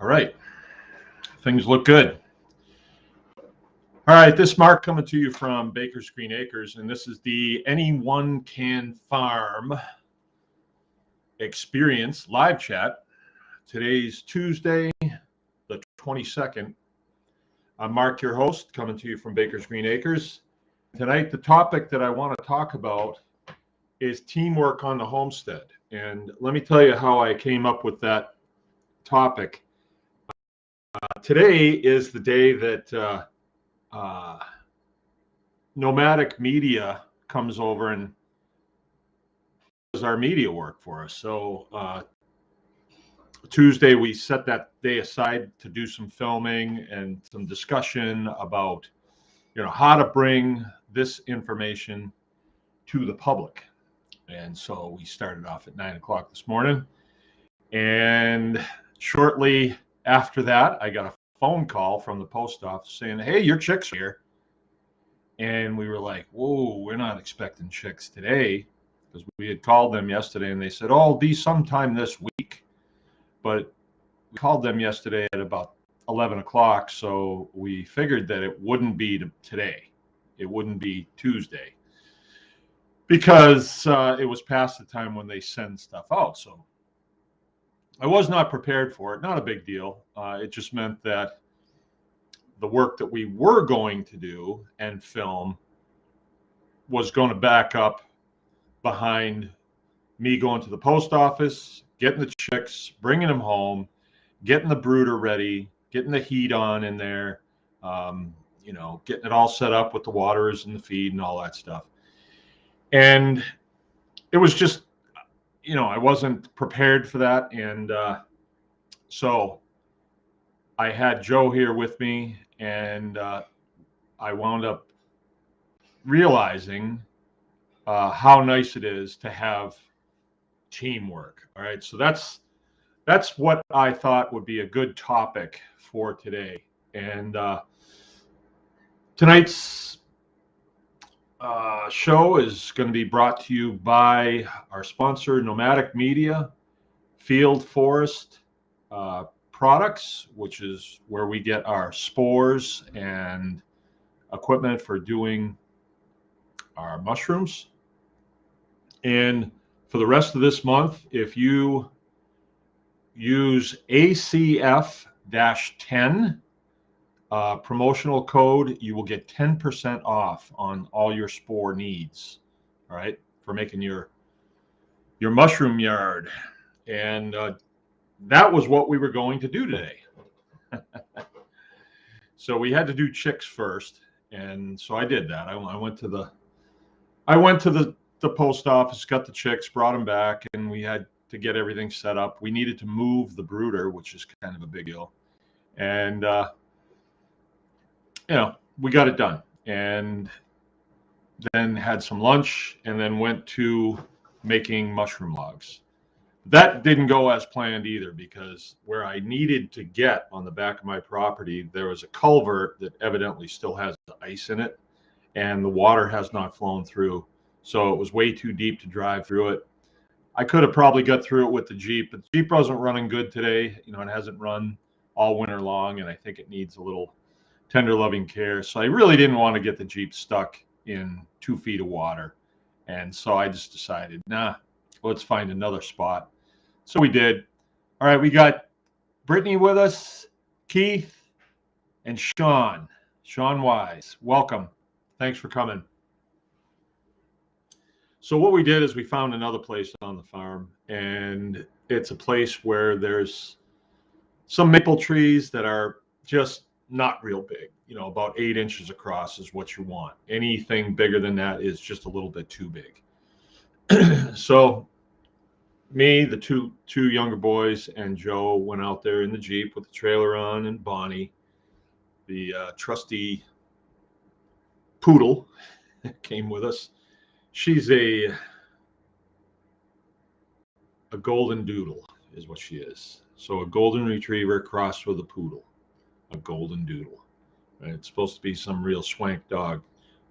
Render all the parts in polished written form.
All right, things look good. All right, this is Mark coming to you from Baker's Green Acres, and this is the Anyone Can Farm Experience live chat. Today's Tuesday, the 22nd. I'm Mark, your host, coming to you from Baker's Green Acres. Tonight, the topic that I want to talk about is teamwork on the homestead. And let me tell you how I came up with that topic. Today is the day that Nomadic Media comes over and does our media work for us. So Tuesday, we set that day aside to do some filming and some discussion about, how to bring this information to the public. And so we started off at 9 o'clock this morning. And shortly after that, I got a phone call from the post office saying, "Hey, your chicks are here." And we were like, "Whoa, we're not expecting chicks today," because we had called them yesterday and they said, "Oh, it'll be sometime this week." But we called them yesterday at about 11 o'clock, so we figured that it wouldn't be today. It wouldn't be Tuesday because it was past the time when they send stuff out. So I was not prepared for it. Not a big deal. It just meant that the work that we were going to do and film was going to back up behind me going to the post office, getting the chicks, bringing them home, getting the brooder ready, getting the heat on in there, getting it all set up with the waters and the feed and all that stuff. And it was just, I wasn't prepared for that. And so I had Joe here with me, and I wound up realizing how nice it is to have teamwork. All right, so that's what I thought would be a good topic for today. And tonight's show is going to be brought to you by our sponsor, Nomadic Media, Field Forest Products, which is where we get our spores and equipment for doing our mushrooms. And for the rest of this month, if you use ACF-10 promotional code, you will get 10% off on all your spore needs, all right, for making your mushroom yard. And that was what we were going to do today. So we had to do chicks first, and so I did that. I went to the post office, got the chicks, brought them back, and we had to get everything set up. We needed to move the brooder, which is kind of a big deal. And, we got it done. And then had some lunch and then went to making mushroom logs. That didn't go as planned either, because where I needed to get on the back of my property, there was a culvert that evidently still has ice in it, and the water has not flown through. So it was way too deep to drive through it. I could have probably got through it with the Jeep, but the Jeep wasn't running good today. It hasn't run all winter long, and I think it needs a little tender loving care. So I really didn't want to get the Jeep stuck in 2 feet of water. And so I just decided, let's find another spot. So we did. All right, we got Brittany with us, Keith, and Sean Wise. Welcome. Thanks for coming. So what we did is we found another place on the farm, and it's a place where there's some maple trees that are just not real big, about 8 inches across is what you want. Anything bigger than that is just a little bit too big. So me, the two younger boys, and Joe went out there in the Jeep with the trailer on, and Bonnie, the trusty poodle, came with us. She's a golden doodle is what she is. So a golden retriever crossed with a poodle, a golden doodle. Right? It's supposed to be some real swank dog.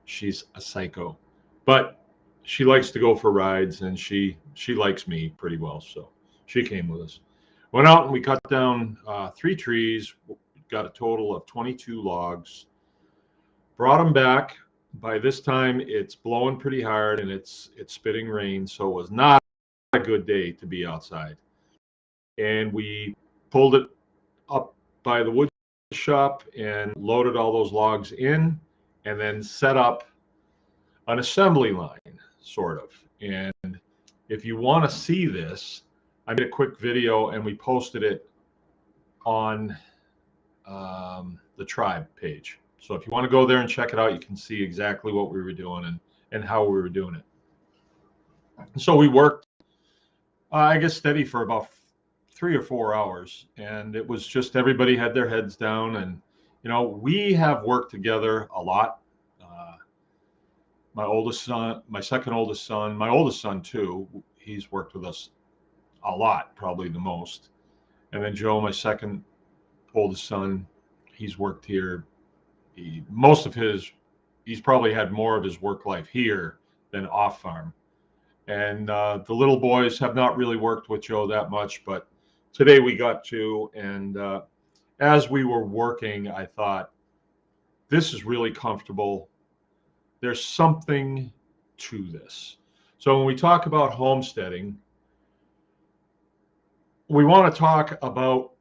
She's a psycho, but she likes to go for rides, and she likes me pretty well. So she came with us. Went out and we cut down 3 trees, got a total of 22 logs, brought them back. By this time, it's blowing pretty hard and it's spitting rain, so it was not a good day to be outside. And we pulled it up by the wood shop and loaded all those logs in, and then set up an assembly line, sort of. And if you want to see this, I made a quick video and we posted it on the tribe page. So if you want to go there and check it out, you can see exactly what we were doing and how we were doing it. So we worked, I guess, steady for about 3 or 4 hours, and it was just everybody had their heads down. And you know, we have worked together a lot. My oldest son, my second oldest son, my oldest son too, he's worked with us a lot, probably the most. And then Joe, my second oldest son, he's worked here. He's probably had more of his work life here than off farm. And the little boys have not really worked with Joe that much, but today we got to. And as we were working, I thought, this is really comfortable. There's something to this. So when we talk about homesteading, we want to talk about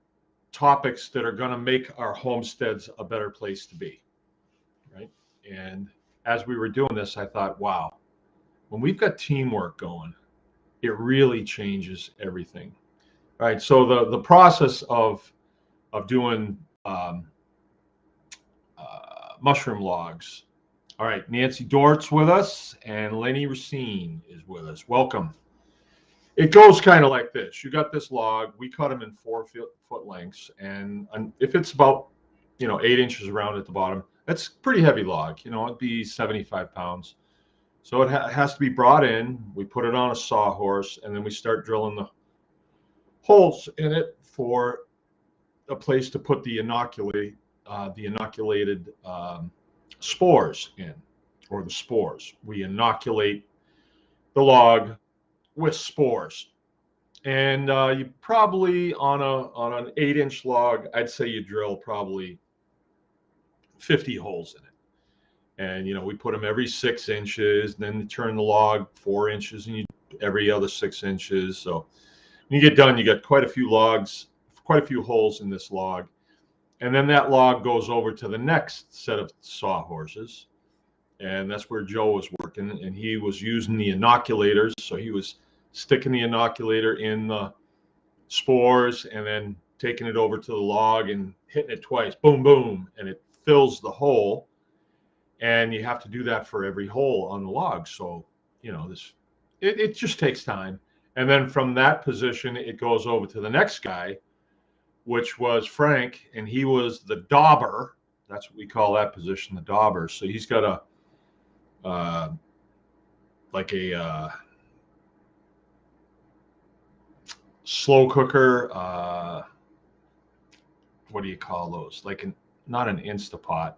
topics that are going to make our homesteads a better place to be, right? And as we were doing this, I thought, wow, when we've got teamwork going, it really changes everything, right? So the process of doing mushroom logs. All right, Nancy Dort's with us, and Lenny Racine is with us. Welcome. It goes kind of like this. You got this log. We cut them in 4-foot lengths, and if it's about 8 inches around at the bottom, that's a pretty heavy log. It'd be 75 pounds. So it has to be brought in. We put it on a sawhorse, and then we start drilling the holes in it for a place to put the inoculated spores in, or the spores. We inoculate the log with spores, and you probably on an 8-inch log, I'd say you drill probably 50 holes in it. And we put them every 6 inches, and then you turn the log 4 inches, and every other 6 inches. So when you get done, you got quite a few holes in this log. And then that log goes over to the next set of sawhorses, and that's where Joe was working, and he was using the inoculators. So he was sticking the inoculator in the spores and then taking it over to the log and hitting it twice, boom, boom, and it fills the hole. And you have to do that for every hole on the log. So, it just takes time. And then from that position, it goes over to the next guy, which was Frank, and he was the dauber. That's what we call that position, the dauber. So he's got a slow cooker. What do you call those? Not an Instapot.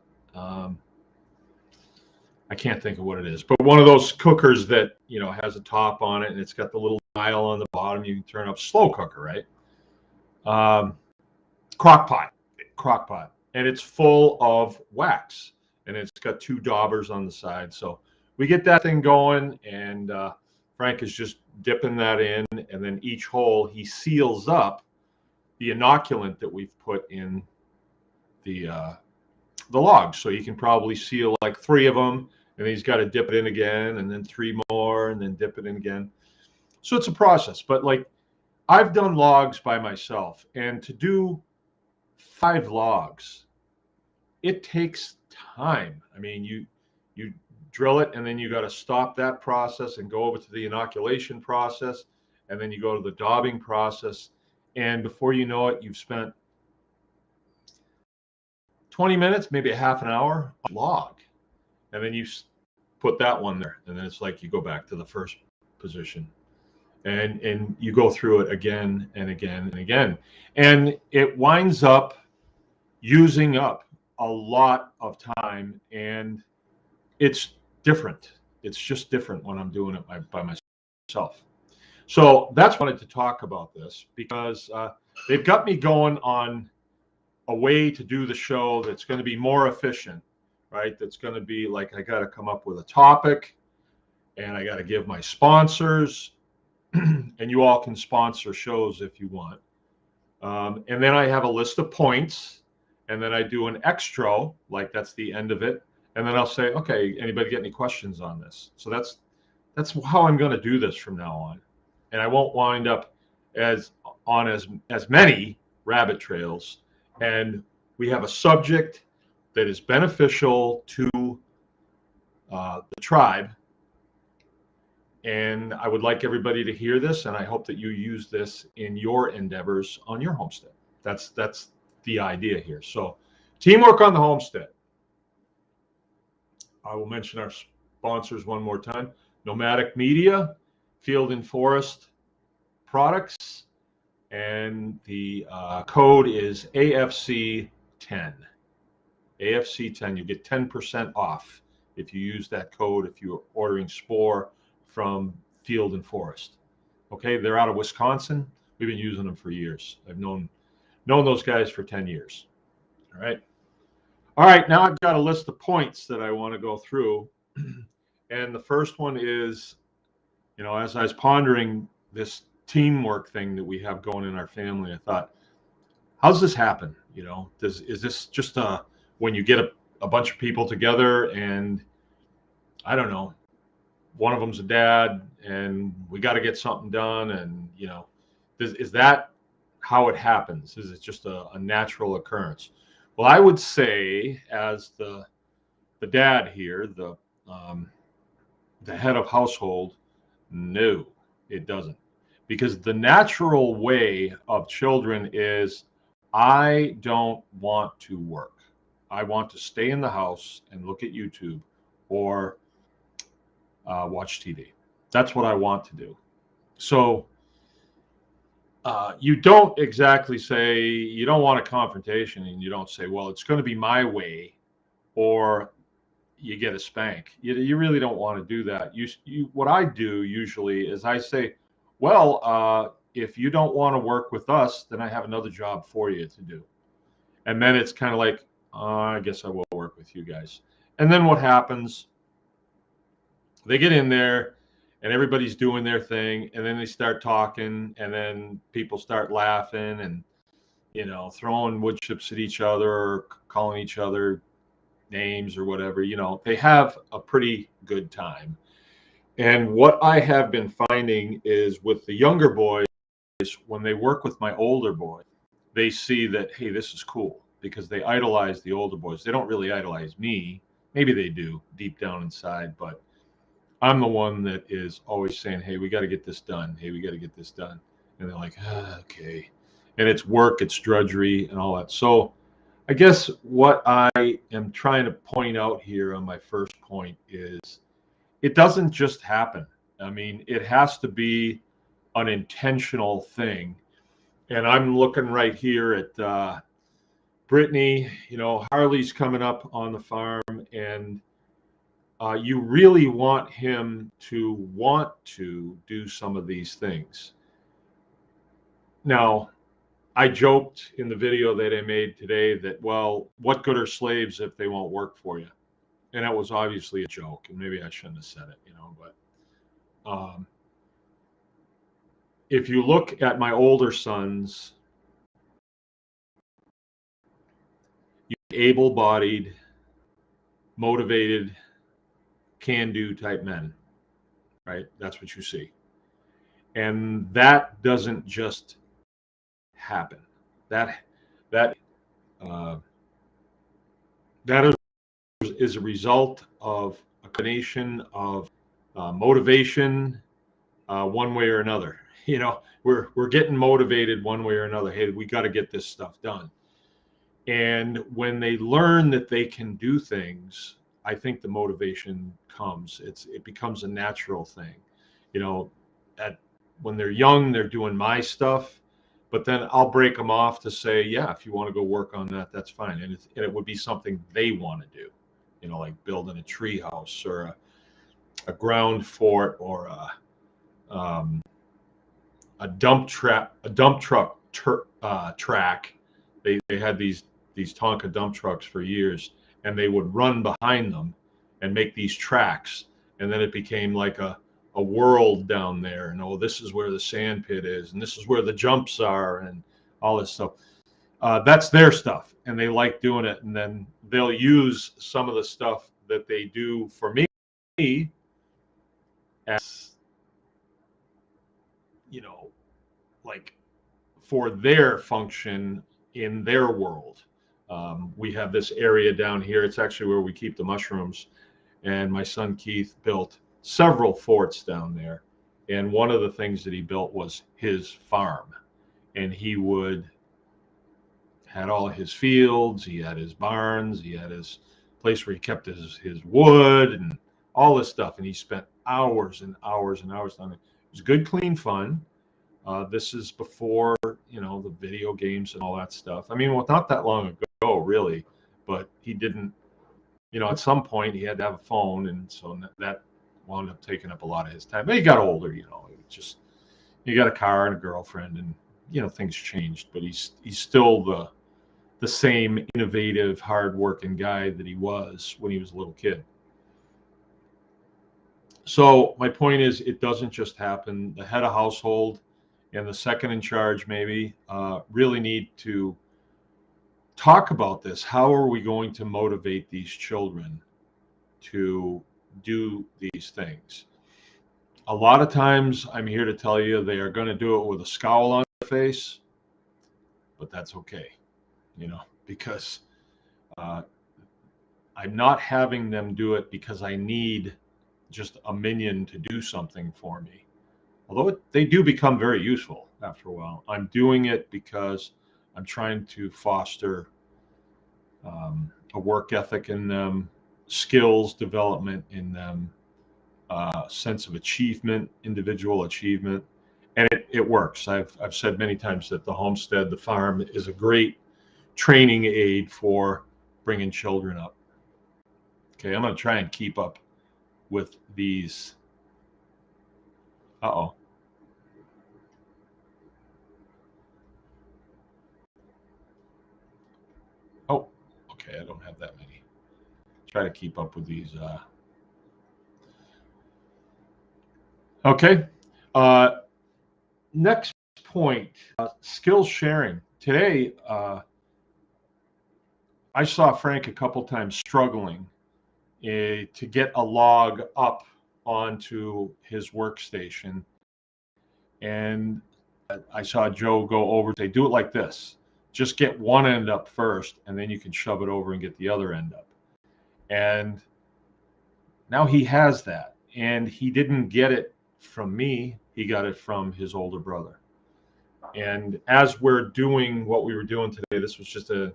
I can't think of what it is, but one of those cookers that has a top on it, and it's got the little dial on the bottom. You can turn up. Slow cooker, right? Crock pot, and it's full of wax, and it's got 2 daubers on the side. So we get that thing going, and Frank is just dipping that in, and then each hole he seals up the inoculant that we've put in the log. So you can probably seal like 3 of them, and then he's got to dip it in again, and then 3 more, and then dip it in again. So it's a process. But I've done logs by myself, and to do 5 logs, it takes time. I mean, you drill it, and then you got to stop that process and go over to the inoculation process, and then you go to the daubing process, and before you know it, you've spent 20 minutes, maybe a half an hour on a log, and then you put that one there, and then it's like you go back to the first position, and you go through it again and again and again, and it winds up using up a lot of time, and it's different. It's just different when I'm doing it by myself. So that's why I wanted to talk about this, because they've got me going on a way to do the show that's going to be more efficient, right? That's going to be like, I got to come up with a topic, and I got to give my sponsors, and you all can sponsor shows if you want. And then I have a list of points, and then I do an extra, like that's the end of it. And then I'll say, okay, anybody get any questions on this? So that's how I'm going to do this from now on. And I won't wind up as many rabbit trails. And we have a subject that is beneficial to the tribe. And I would like everybody to hear this, and I hope that you use this in your endeavors on your homestead. That's the idea here. So, teamwork on the homestead. I will mention our sponsors one more time. Nomadic Media, Field and Forest Products, and the code is AFC10. AFC10, you get 10% off if you use that code, if you're ordering Spore from Field and Forest. Okay, they're out of Wisconsin. We've been using them for years. I've known those guys for 10 years. All right. All right, now I've got a list of points that I want to go through. And the first one is, as I was pondering this teamwork thing that we have going in our family, I thought, how's this happen? Is this just when you get a bunch of people together and, I don't know, one of them's a dad and we got to get something done, and is that how it happens? Is it just a natural occurrence? Well, I would say, as the dad here, the head of household, no, it doesn't. Because the natural way of children is, I don't want to work. I want to stay in the house and look at YouTube or watch TV. That's what I want to do. So you don't exactly say, you don't want a confrontation, and you don't say, well, it's going to be my way, or you get a spank. You really don't want to do that. What I do usually is I say, well, if you don't want to work with us, then I have another job for you to do. And then it's kind of like, I guess I will work with you guys. And then what happens? They get in there and everybody's doing their thing, and then they start talking, and then people start laughing and, throwing wood chips at each other or calling each other names or whatever. They have a pretty good time. And what I have been finding is, with the younger boys, when they work with my older boy, they see that, hey, this is cool, because they idolize the older boys. They don't really idolize me. Maybe they do deep down inside, but I'm the one that is always saying, hey, we got to get this done. Hey, we got to get this done. And they're like, okay. And it's work, it's drudgery and all that. So I guess what I am trying to point out here on my first point is, it doesn't just happen. I mean, it has to be an intentional thing. And I'm looking right here at Brittany. Harley's coming up on the farm, and you really want him to want to do some of these things. Now, I joked in the video that I made today that, well, what good are slaves if they won't work for you? And that was obviously a joke, and maybe I shouldn't have said it, but if you look at my older sons, able-bodied, motivated, can-do type men, right? That's what you see. And that doesn't just happen. That is a result of a combination of motivation, one way or another. We're getting motivated one way or another. Hey, we got to get this stuff done. And when they learn that they can do things, I think the motivation comes. It becomes a natural thing. When they're young, they're doing my stuff, but then I'll break them off to say, yeah, if you want to go work on that, that's fine. And it would be something they want to do, like building a tree house or a ground fort or dump truck track. They had these Tonka dump trucks for years, and they would run behind them and make these tracks, and then it became like a world down there. And oh, this is where the sand pit is, and this is where the jumps are, and all this stuff. That's their stuff, and they like doing it. And then they'll use some of the stuff that they do for me as, you know, like for their function in their world. We have this area down here. It's actually where we keep the mushrooms. And my son Keith built several forts down there. And one of the things that he built was his farm. And he had all his fields, he had his barns, he had his place where he kept his wood and all this stuff. And he spent hours and hours and hours on it. It was good, clean fun. This is before, the video games and all that stuff. I mean, well, not that long ago, really, but he didn't, at some point he had to have a phone. And so that wound up taking up a lot of his time. But he got older, he got a car and a girlfriend, and, things changed, but he's still the same innovative, hardworking guy that he was when he was a little kid. So my point is, it doesn't just happen. The head of household and the second in charge maybe really need to talk about this. How are we going to motivate these children to do these things? A lot of times, I'm here to tell you, they are going to do it with a scowl on their face, but that's okay, because I'm not having them do it because I need just a minion to do something for me. Although they do become very useful after a while. I'm doing it because I'm trying to foster a work ethic in them, skills development in them, sense of achievement, individual achievement, and it works. I've said many times that the homestead, the farm, is a great training aid for bringing children up. Okay, I'm going to try and keep up with these. Uh-oh. Oh, okay, I don't have that many. Try to keep up with these. Okay. Next point, skill sharing. Today, I saw Frank a couple times struggling to get a log up onto his workstation. And I saw Joe go over, they do it like this. Just get one end up first, and then you can shove it over and get the other end up. And now he has that. And he didn't get it from me. He got it from his older brother. And as we're doing what we were doing today, this was just a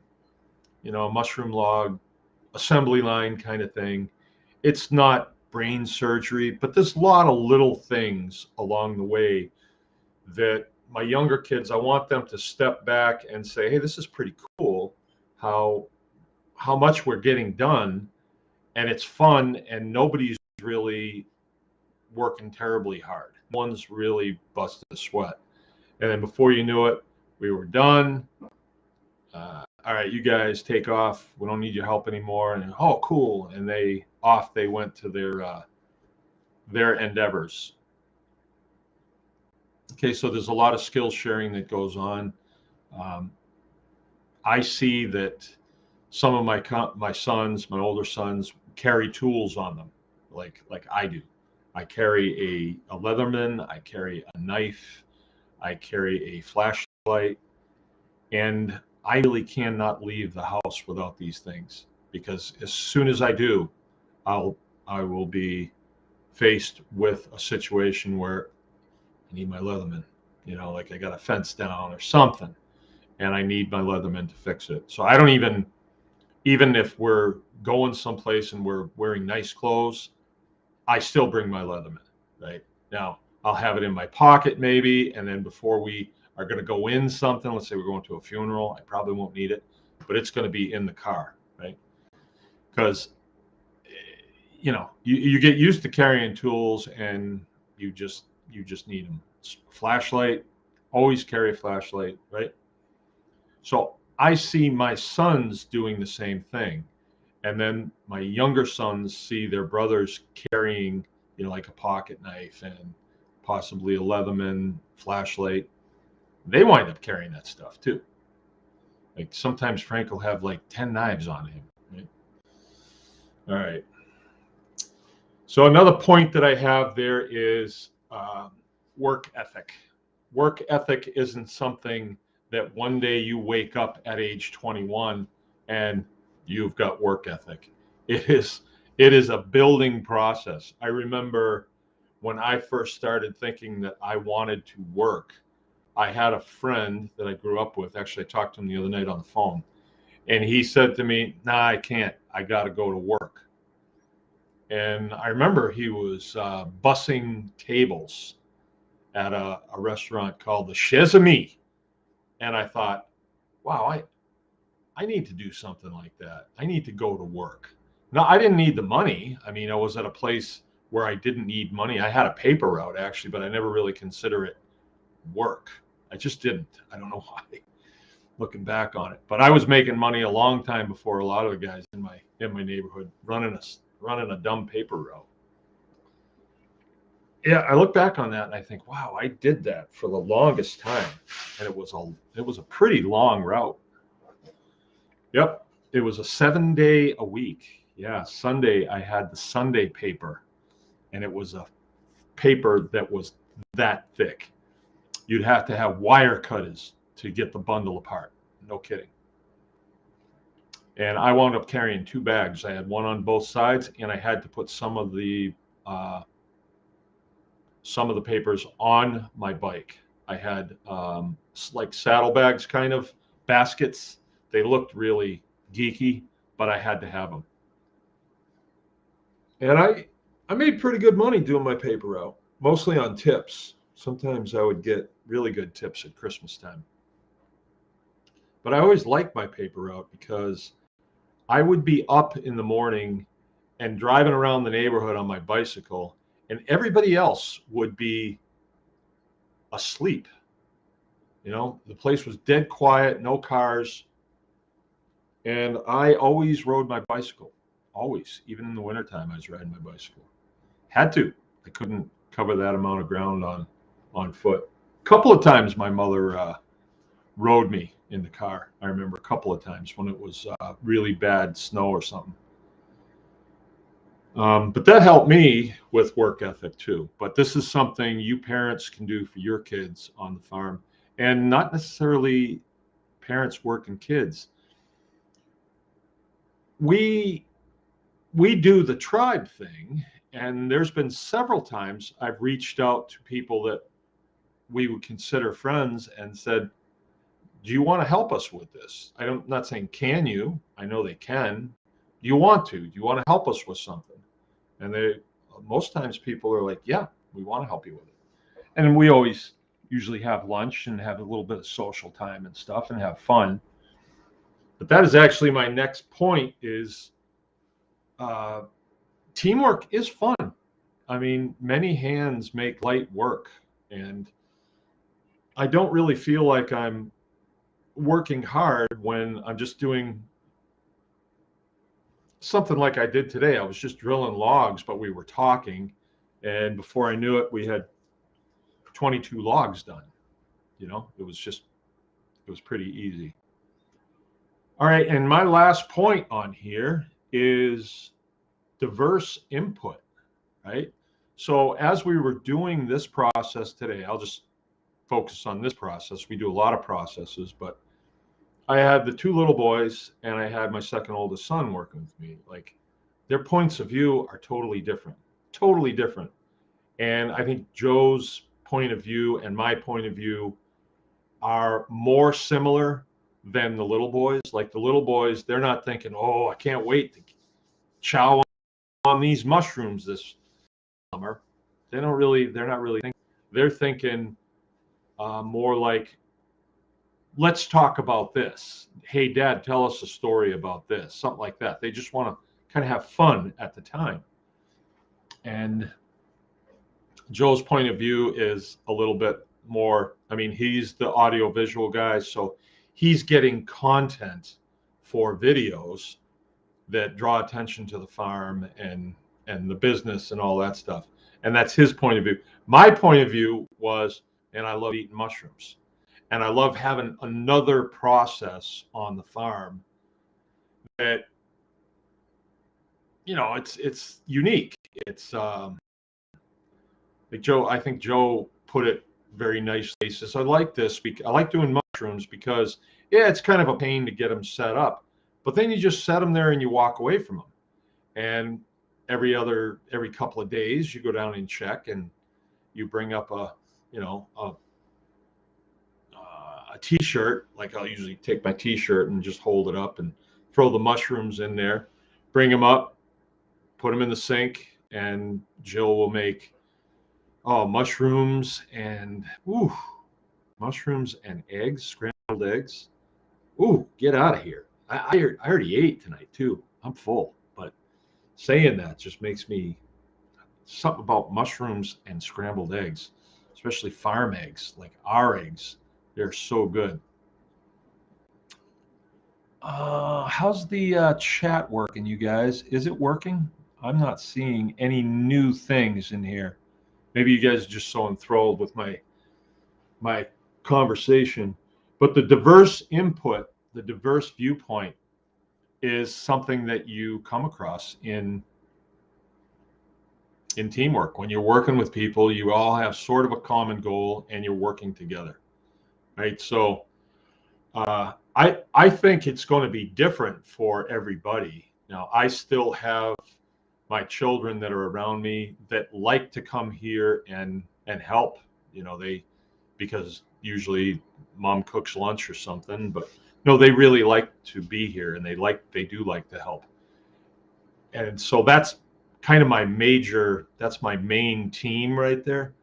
mushroom log assembly line kind of thing. It's not brain surgery, but there's a lot of little things along the way that my younger kids, I want them to step back and say, hey, this is pretty cool how much we're getting done, and it's fun, and nobody's really working terribly hard. One's really busted a sweat. And then before you knew it, we were done. All right, you guys take off. We don't need your help anymore. And oh, cool. And they went to their endeavors. Okay, so there's a lot of skill sharing that goes on. I see that some of my sons, my older sons, carry tools on them, like I do. I carry a Leatherman. I carry a knife. I carry a flashlight, and I really cannot leave the house without these things, because as soon as I do, I will be faced with a situation where I need my Leatherman, like I got a fence down or something, and I need my Leatherman to fix it. So I don't even if we're going someplace and we're wearing nice clothes, I still bring my Leatherman, right? Now, I'll have it in my pocket maybe, and then before we are going to go in something, let's say we're going to a funeral, I probably won't need it, but it's going to be in the car, right? Because you get used to carrying tools, and you just need them. Flashlight, Always carry a flashlight, right? So I see my sons doing the same thing. And then my younger sons see their brothers carrying, like a pocket knife and possibly a Leatherman flashlight. They wind up carrying that stuff too. Like sometimes Frank will have like 10 knives on him. Right? All right. So another point that I have there is work ethic. Work ethic isn't something that one day you wake up at age 21 and you've got work ethic. It is a building process. I remember when I first started thinking that I wanted to work, I had a friend that I grew up with. Actually, I talked to him the other night on the phone, and he said to me, "Nah, I can't. I got to go to work." And I remember he was bussing tables at a restaurant called the Chez Ami. And I thought, wow, I need to do something like that. I need to go to work. No, I didn't need the money. I mean, I was at a place where I didn't need money. I had a paper route actually, but I never really considered it work. I just didn't. I don't know why, looking back on it. But I was making money a long time before a lot of the guys in my neighborhood running a dumb paper route. Yeah, I look back on that and I think, wow, I did that for the longest time, and it was a pretty long route. Yep, it was a 7-day a week. Yeah, Sunday I had the Sunday paper, and it was a paper that was that thick. You'd have to have wire cutters to get the bundle apart. No kidding. And I wound up carrying 2 bags. I had one on both sides, and I had to put some of the papers on my bike. I had like saddlebags, kind of baskets. They looked really geeky, but I had to have them. And I made pretty good money doing my paper route, mostly on tips. Sometimes I would get really good tips at Christmas time. But I always liked my paper route because I would be up in the morning and driving around the neighborhood on my bicycle, and everybody else would be asleep. The place was dead quiet, no cars. And I always rode my bicycle, always. Even in the wintertime, I was riding my bicycle. Had to. I couldn't cover that amount of ground on foot. A couple of times my mother rode me in the car. I remember a couple of times when it was really bad snow or something. But that helped me with work ethic too. But this is something you parents can do for your kids on the farm, and not necessarily parents working kids. We do the tribe thing, and there's been several times I've reached out to people that we would consider friends and said, do you want to help us with this? I'm not saying can you, I know they can. Do you want to? Do you want to help us with something? And most times people are like, yeah, we want to help you with it. And we always usually have lunch and have a little bit of social time and stuff and have fun. But that is actually my next point is teamwork is fun. I mean, many hands make light work. And I don't really feel like I'm working hard when I'm just doing something like I did today. I was just drilling logs, but we were talking. And before I knew it, we had 22 logs done. It was pretty easy. All right, and my last point on here is diverse input, right? So as we were doing this process today, I'll just focus on this process. We do a lot of processes, but I had the 2 little boys and I had my second oldest son working with me. Like, their points of view are totally different. And I think Joe's point of view and my point of view are more similar than the little boys. Like the little boys, they're not thinking, oh, I can't wait to chow on these mushrooms this summer. They're not really thinking. They're thinking more like, let's talk about this. Hey, Dad, tell us a story about this. Something like that. They just want to kind of have fun at the time. And Joe's point of view is a little bit more, I mean, he's the audio visual guy, so he's getting content for videos that draw attention to the farm and the business and all that stuff. And that's his point of view. My point of view was, and I love eating mushrooms, and I love having another process on the farm that, you know, it's unique. It's like Joe, I think Joe put it very nicely. He says, I like this. I like doing mushrooms because, yeah, it's kind of a pain to get them set up, but then you just set them there and you walk away from them. And every couple of days you go down and check, and you bring up a t-shirt. Like, I'll usually take my t-shirt and just hold it up and throw the mushrooms in there, bring them up, put them in the sink, and Jill will make mushrooms and eggs, scrambled eggs. Ooh, get out of here. I already ate tonight too. I'm full, but saying that just makes me something about mushrooms and scrambled eggs, especially farm eggs, like our eggs. They're so good. How's the chat working, you guys? Is it working? I'm not seeing any new things in here. Maybe you guys are just so enthralled with my conversation. But the diverse input, the diverse viewpoint is something that you come across in teamwork. When you're working with people, you all have sort of a common goal and you're working together, right? So I think it's going to be different for everybody. Now, I still have my children that are around me that like to come here and help, because usually mom cooks lunch or something, but no, they really like to be here and they do like to help. And so that's kind of that's my main team right there.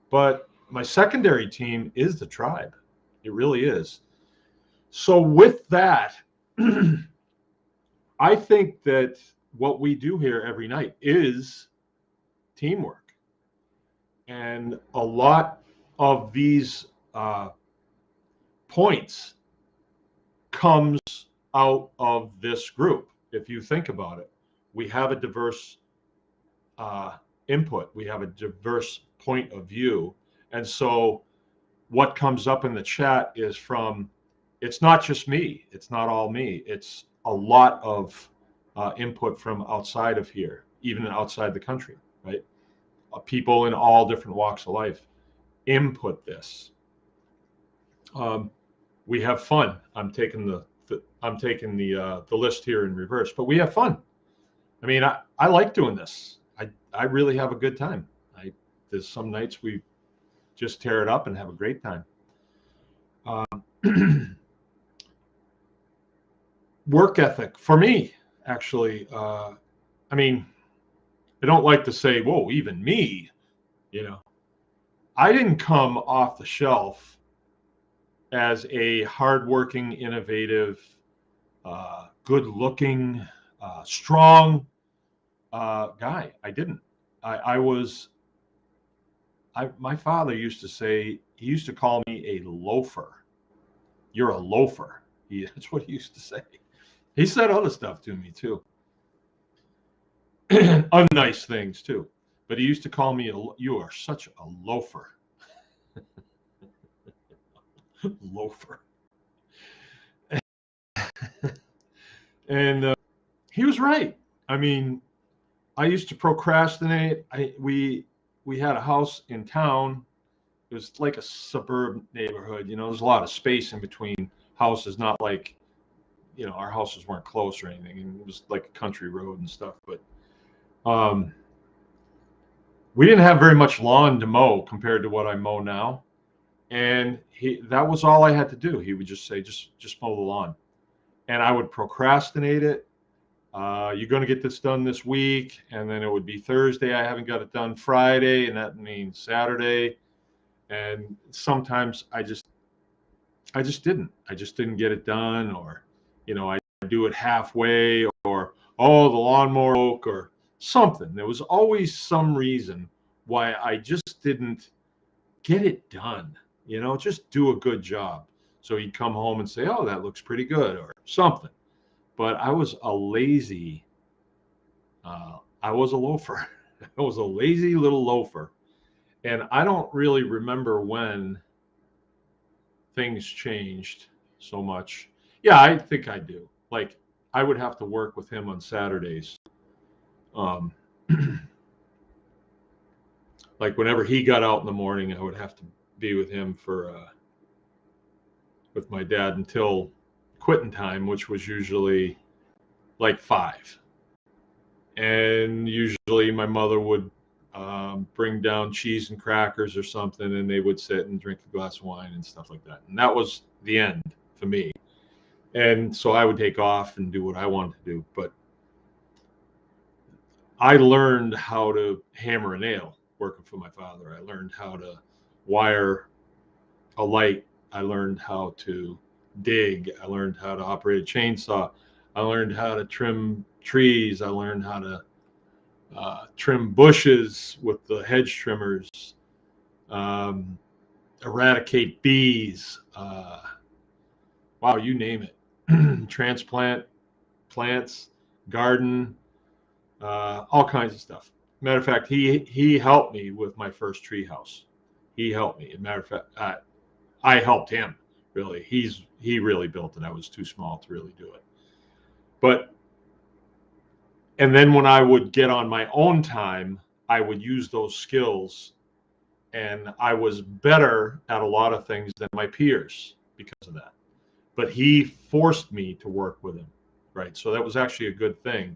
But my secondary team is the tribe. It really is. So with that, I think that what we do here every night is teamwork. And a lot of these points comes out of this group. If you think about it, we have a diverse input. We have a diverse point of view. And so what comes up in the chat is it's not just me. It's not all me. It's a lot of input from outside of here, even outside the country, right? People in all different walks of life input this. We have fun. I'm taking the list here in reverse, but we have fun. I mean, I like doing this. I really have a good time. There's some nights we just tear it up and have a great time. Work ethic for me, actually. I mean, I don't like to say, whoa, even me, I didn't come off the shelf as a hardworking, innovative, good-looking, strong guy. I didn't. My father used to say, he used to call me a loafer. You're a loafer. That's what he used to say. He said other stuff to me too. Unnice things too. But he used to call me, you are such a loafer. Loafer. And he was right. I mean, I used to procrastinate. We had a house in town. It was like a suburb neighborhood. There's a lot of space in between houses, not like, our houses weren't close or anything. And it was like a country road and stuff. But we didn't have very much lawn to mow compared to what I mow now. And that was all I had to do. He would just say, just mow the lawn. And I would procrastinate it. You're going to get this done this week. And then it would be Thursday. I haven't got it done Friday. And that means Saturday. And sometimes I just didn't. I just didn't get it done. Or, I do it halfway. Or, the lawnmower broke or something. There was always some reason why I just didn't get it done. you know, just do a good job. So he'd come home and say, oh, that looks pretty good or something. But I was a lazy, I was a loafer. I was a lazy little loafer. And I don't really remember when things changed so much. Yeah, I think I do. Like, I would have to work with him on Saturdays. Um, like whenever he got out in the morning, I would have to be with him for with my dad until quitting time, which was usually like 5. And usually my mother would bring down cheese and crackers or something, and they would sit and drink a glass of wine and stuff like that. And that was the end for me. And so I would take off and do what I wanted to do. But I learned how to hammer a nail working for my father. I learned how to wire a light. I learned how to dig. I learned how to operate a chainsaw. I learned how to trim trees. I learned how to trim bushes with the hedge trimmers, eradicate bees. Wow, you name it. Transplant plants, garden, all kinds of stuff. Matter of fact, he helped me with my first tree house. He helped me. As a matter of fact, I helped him. Really, he really built it. I was too small to really do it. But and then when I would get on my own time, I would use those skills, and I was better at a lot of things than my peers because of that. But he forced me to work with him, right? So that was actually a good thing.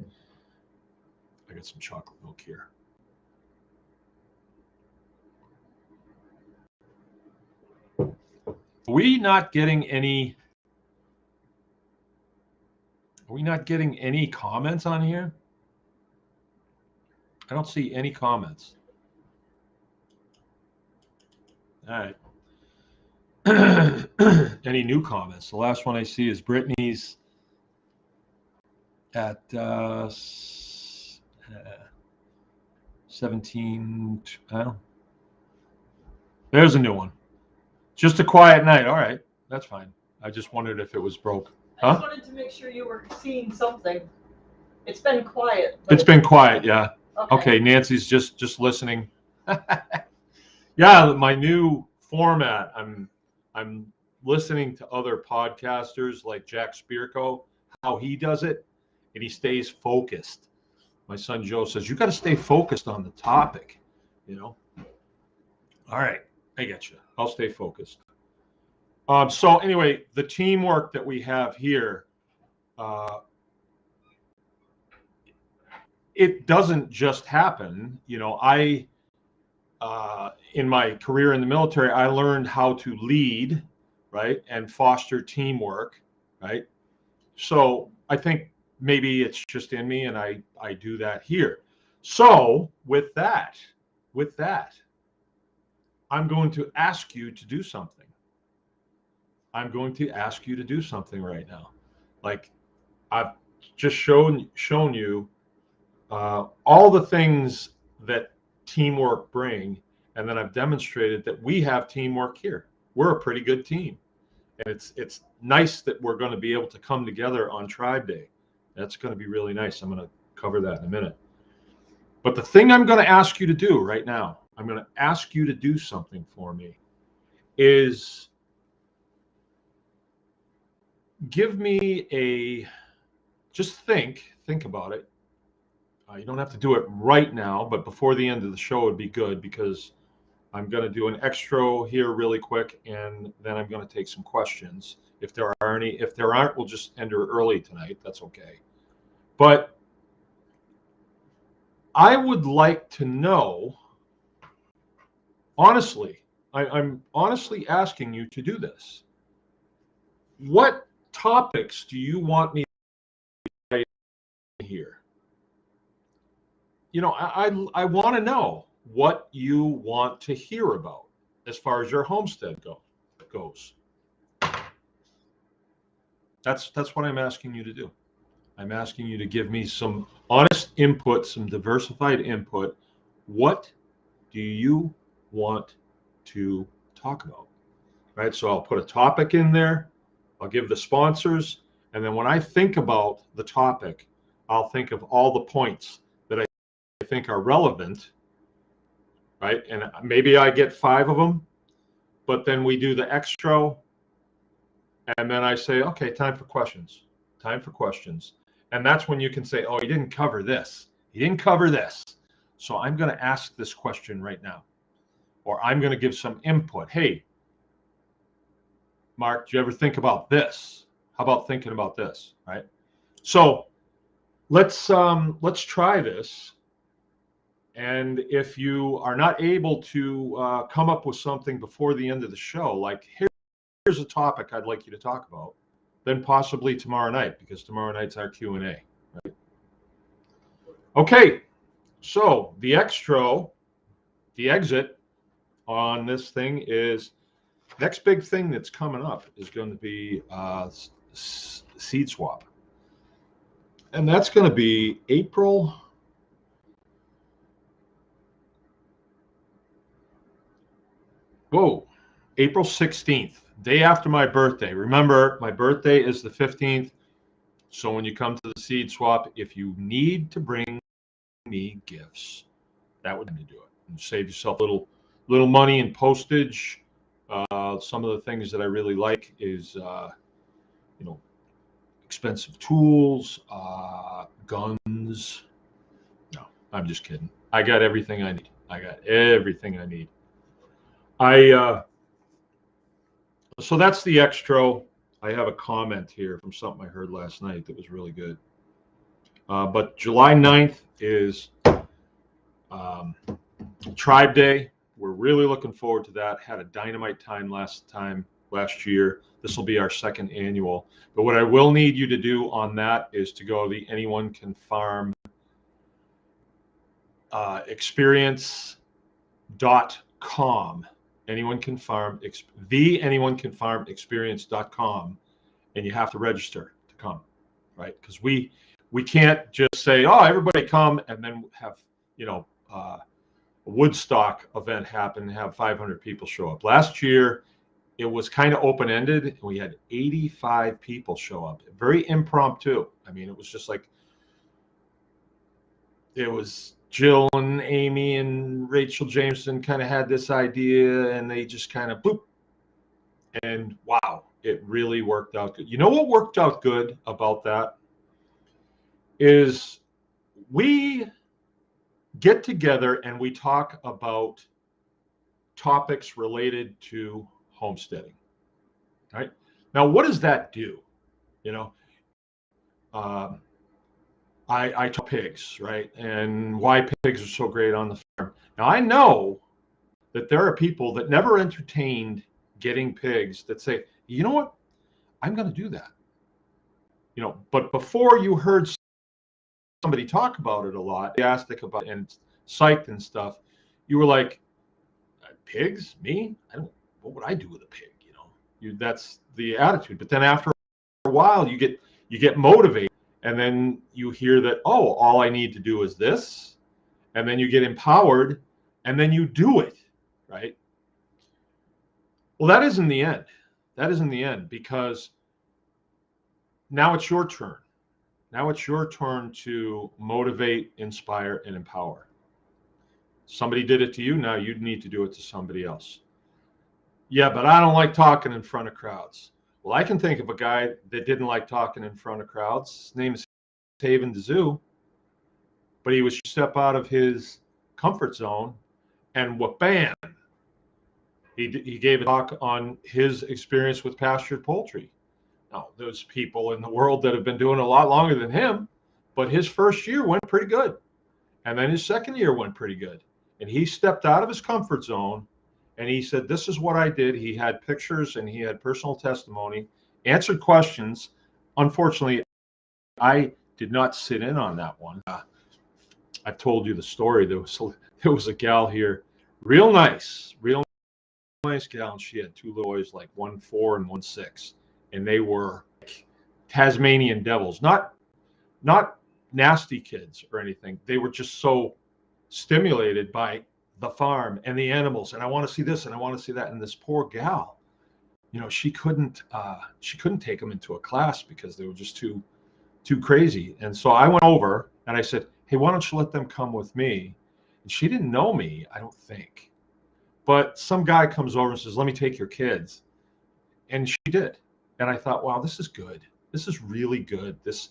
I got some chocolate milk here. Are we not getting any comments on here? I don't see any comments. All right. Any new comments? The last one I see is Brittany's at 17. There's a new one. Just a quiet night. All right. That's fine. I just wondered if it was broke. I just wanted to make sure you were seeing something. It's been quiet. It's been quiet, yeah. Okay, Nancy's just listening. Yeah, my new format. I'm listening to other podcasters like Jack Spirko, how he does it, and he stays focused. My son Joe says, you got to stay focused on the topic, you know. All right, I get you. I'll stay focused. So anyway, the teamwork that we have here, it doesn't just happen. You know, in my career in the military, I learned how to lead, right, and foster teamwork, right? So I think maybe it's just in me, and I do that here. So with that, I'm going to ask you to do something. I'm going to ask you to do something right now. Like I've just shown you all the things that teamwork bring, and then I've demonstrated that we have teamwork here. We're a pretty good team, and it's nice that we're going to be able to come together on Tribe Day. That's going to be really nice. I'm going to cover that in a minute. But the thing I'm going to ask you to do right now, I'm going to ask you to do something for me, is give me just think about it. You don't have to do it right now, but before the end of the show would be good, because I'm going to do an extra here really quick, and then I'm going to take some questions. If there are any, if there aren't, we'll just end her early tonight. That's okay. But I would like to know, honestly, I'm honestly asking you to do this. What topics do you want me to write here? You know, I want to know what you want to hear about as far as your homestead goes. That's what I'm asking you to do. I'm asking you to give me some honest input, some diversified input. What do you want to talk about? right? So I'll put a topic in there. I'll give the sponsors. And then when I think about the topic, I'll think of all the points that I think are relevant, right? And maybe I get 5 of them, but then we do the extra. And then I say, okay, time for questions. Time for questions. And that's when you can say, oh, he didn't cover this. He didn't cover this. So I'm going to ask this question right now. Or I'm going to give some input. Hey, Mark, do you ever think about this? How about thinking about this, right? So let's try this. And if you are not able to come up with something before the end of the show, like here's a topic I'd like you to talk about, then possibly tomorrow night, because tomorrow night's our Q&A. Right? Okay, so the exit on this thing is, next big thing that's coming up is going to be seed swap. And that's going to be April 16th, day after my birthday. Remember, my birthday is the 15th. So when you come to the seed swap, if you need to bring me gifts, that would be to do it. And save yourself a little money in postage. Some of the things that I really like is, expensive tools, guns. No, I'm just kidding. I got everything I need. So that's the extra. I have a comment here from something I heard last night that was really good. But July 9th is Tribe Day. We're really looking forward to that. Had a dynamite time last year. This will be our 2nd annual. But what I will need you to do on that is to go to the Anyone Can Farm experience.com. Anyone Can Farm, experience.com, and you have to register to come, right? Because we can't just say, oh, everybody come, and then have a Woodstock event happen and have 500 people show up. Last year, it was kind of open-ended, and we had 85 people show up. Very impromptu. I mean, it was just like, it was Jill and Amy and Rachel Jameson kind of had this idea, and they just kind of boop. And wow, it really worked out good. You know what worked out good about that is we get together and we talk about topics related to homesteading, right? Now, what does that do? I talk pigs, right? And why pigs are so great on the farm. Now, I know that there are people that never entertained getting pigs that say, you know what? I'm going to do that. But before you heard somebody talk about it a lot, enthusiastic about it and psyched and stuff, you were like, pigs? Me? What would I do with a pig? That's the attitude. But then after a while, you get motivated. And then you hear that, oh, all I need to do is this. And then you get empowered and then you do it, right? Well, that isn't the end. That isn't the end, because now it's your turn. Now it's your turn to motivate, inspire, and empower. Somebody did it to you. Now you need to do it to somebody else. Yeah, but I don't like talking in front of crowds. Well, I can think of a guy that didn't like talking in front of crowds. His name is Haven DeZoo, but he was step out of his comfort zone, and bam, he gave a talk on his experience with pastured poultry. Now, there's people in the world that have been doing it a lot longer than him, but his first year went pretty good, and then his second year went pretty good, and he stepped out of his comfort zone. And he said, this is what I did. He had pictures and he had personal testimony, answered questions. Unfortunately, I did not sit in on that one. I've told you the story. There was a gal here, real nice gal. And she had 2 little boys, like 1 4 and 1 6. And they were like Tasmanian devils, not nasty kids or anything. They were just so stimulated by the farm and the animals, and I want to see this and I want to see that. And this poor gal, you know, she couldn't take them into a class because they were just too crazy. And so I went over and I said, hey, why don't you let them come with me? And she didn't know me, I don't think. But some guy comes over and says, let me take your kids. And she did. And I thought, wow, this is good. This is really good. This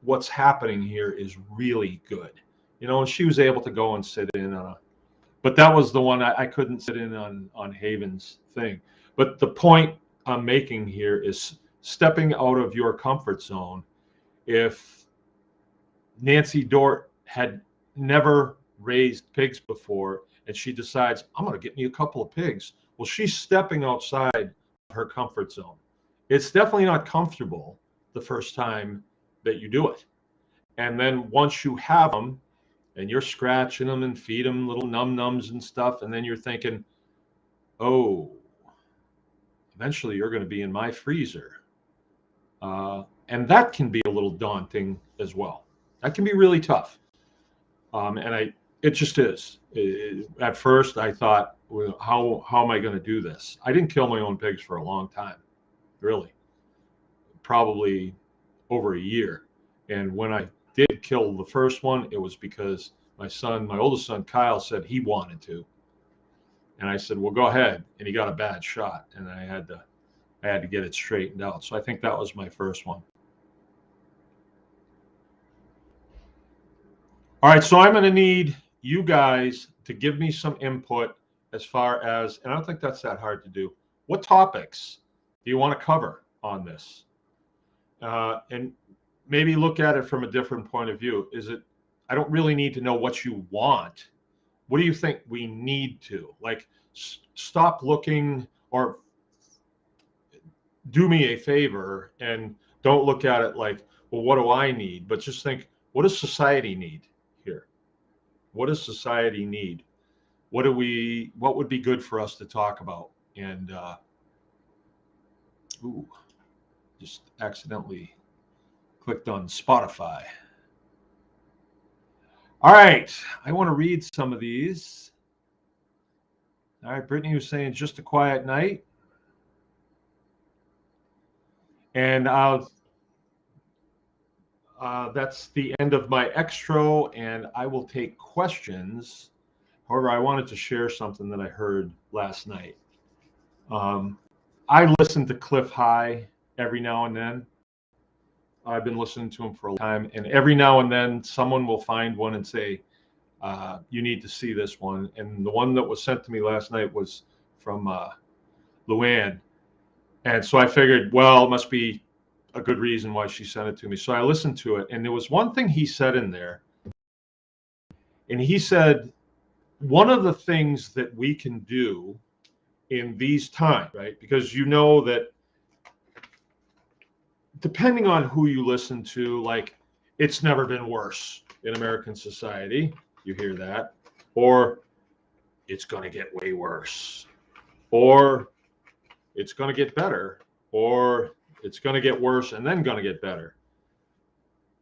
what's happening here is really good. You know, and she was able to go and sit in on a, but that was the one I couldn't sit in on Haven's thing. But the point I'm making here is stepping out of your comfort zone. If Nancy Dort had never raised pigs before and she decides, I'm going to get me a couple of pigs, well, she's stepping outside her comfort zone. It's definitely not comfortable the first time that you do it. And then once you have them and you're scratching them and feed them little nums and stuff, and then you're thinking, oh, eventually you're going to be in my freezer. And that can be a little daunting as well. That can be really tough. It just is. At first, I thought, well, how am I going to do this? I didn't kill my own pigs for a long time, really, probably over a year. And when I did kill the first one, it was because my oldest son, Kyle, said he wanted to. And I said, well, go ahead. And he got a bad shot, and I had to get it straightened out. So I think that was my first one. All right, so I'm going to need you guys to give me some input as far as, and I don't think that's that hard to do. What topics do you want to cover on this? And maybe look at it from a different point of view. I don't really need to know what you want. What do you think we need to? Like, stop looking, or do me a favor and don't look at it like, well, what do I need? But just think, what does society need here? What does society need? What would be good for us to talk about? And just accidentally clicked on Spotify. All right, I want to read some of these. All right, Brittany was saying just a quiet night. And that's the end of my extra, and I will take questions. However, I wanted to share something that I heard last night. I listen to Cliff High every now and then. I've been listening to him for a long time, and every now and then someone will find one and say, you need to see this one. And the one that was sent to me last night was from Luann. And so I figured, well, it must be a good reason why she sent it to me. So I listened to it, and there was one thing he said in there. And he said, one of the things that we can do in these times, right? Because you know that depending on who you listen to, like, it's never been worse in American society. You hear that. Or it's going to get way worse. Or it's going to get better. Or it's going to get worse and then going to get better.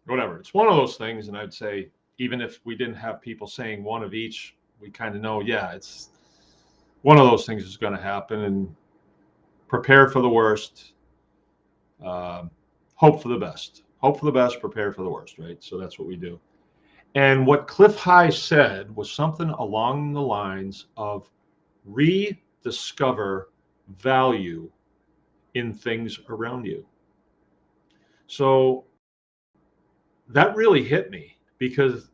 Whatever. It's one of those things. And I'd say, even if we didn't have people saying one of each, we kind of know, yeah, it's one of those things is going to happen, and prepare for the worst. Hope for the best. Hope for the best, prepare for the worst, right? So that's what we do. And what Cliff High said was something along the lines of rediscover value in things around you. So that really hit me, because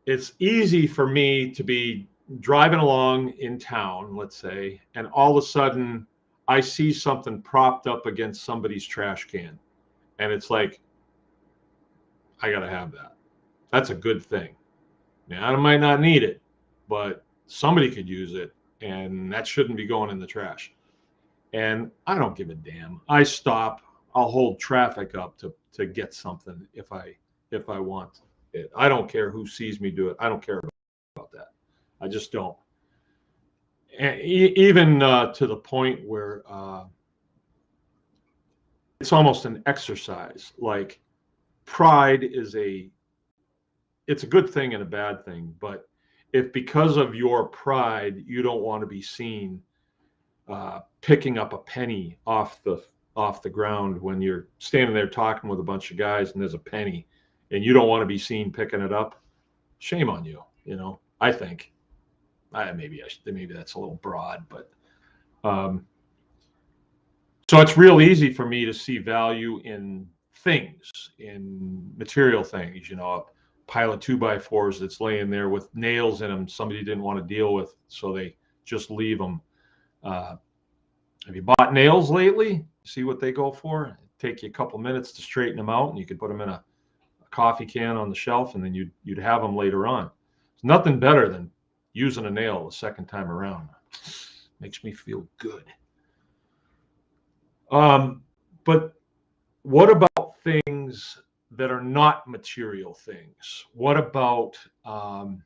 it's easy for me to be driving along in town, let's say, and all of a sudden I see something propped up against somebody's trash can. And it's like, I got to have that. That's a good thing. Now, I might not need it, but somebody could use it, and that shouldn't be going in the trash. And I don't give a damn. I stop. I'll hold traffic up to get something if I want it. I don't care who sees me do it. I don't care about that. I just don't. And even to the point where it's almost an exercise. Like, pride it's a good thing and a bad thing. But if because of your pride you don't want to be seen, picking up a penny off the ground when you're standing there talking with a bunch of guys and there's a penny and you don't want to be seen picking it up. Shame on you, I think. Maybe that's a little broad, but so it's real easy for me to see value in things, in material things, a pile of 2x4s that's laying there with nails in them somebody didn't want to deal with, so they just leave them. Have you bought nails lately? See what they go for? It'd take you a couple minutes to straighten them out, and you could put them in a coffee can on the shelf, and then you'd have them later on. It's nothing better than using a nail the second time around. Makes me feel good. But what about things that are not material things? What about, right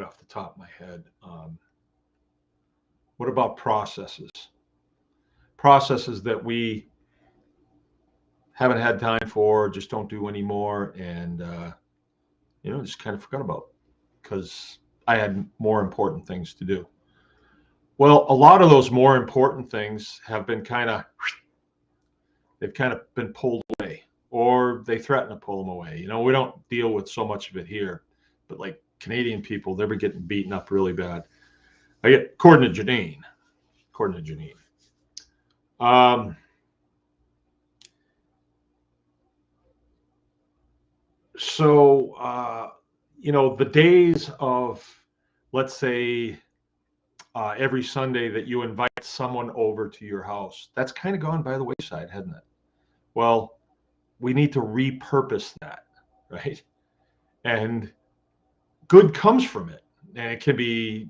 off the top of my head, what about processes? Processes that we haven't had time for, just don't do anymore, and just kind of forgot about because I had more important things to do. Well, a lot of those more important things have been they've kind of been pulled away, or they threaten to pull them away. We don't deal with so much of it here, but like Canadian people, they've been getting beaten up really bad. According to Janine. So, the days of, let's say, every Sunday that you invite someone over to your house, that's kind of gone by the wayside, hasn't it? Well, we need to repurpose that, right? And good comes from it. And it can be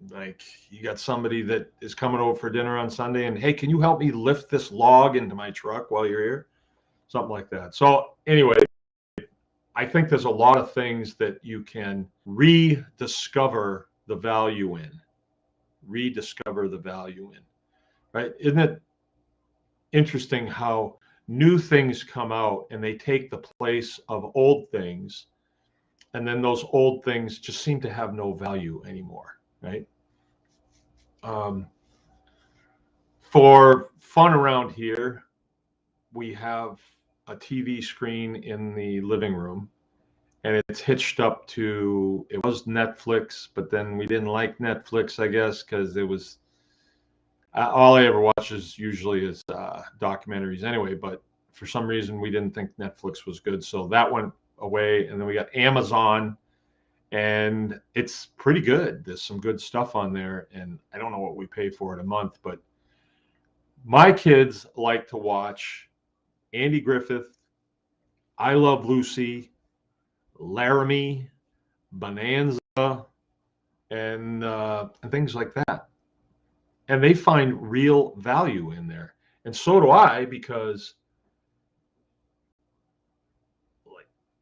like you got somebody that is coming over for dinner on Sunday and, hey, can you help me lift this log into my truck while you're here? Something like that. So anyway, I think there's a lot of things that you can rediscover the value in. Right? Isn't it interesting how new things come out and they take the place of old things, and then those old things just seem to have no value anymore, right? For fun around here, we have a TV screen in the living room, and it's hitched up to, it was Netflix, but then we didn't like Netflix, I guess, because it was, all I ever watch is documentaries anyway, but for some reason we didn't think Netflix was good, so that went away. And then we got Amazon, and it's pretty good. There's some good stuff on there, and I don't know what we pay for it a month, but my kids like to watch Andy Griffith, I Love Lucy, Laramie, Bonanza, and things like that. And they find real value in there. And so do I, because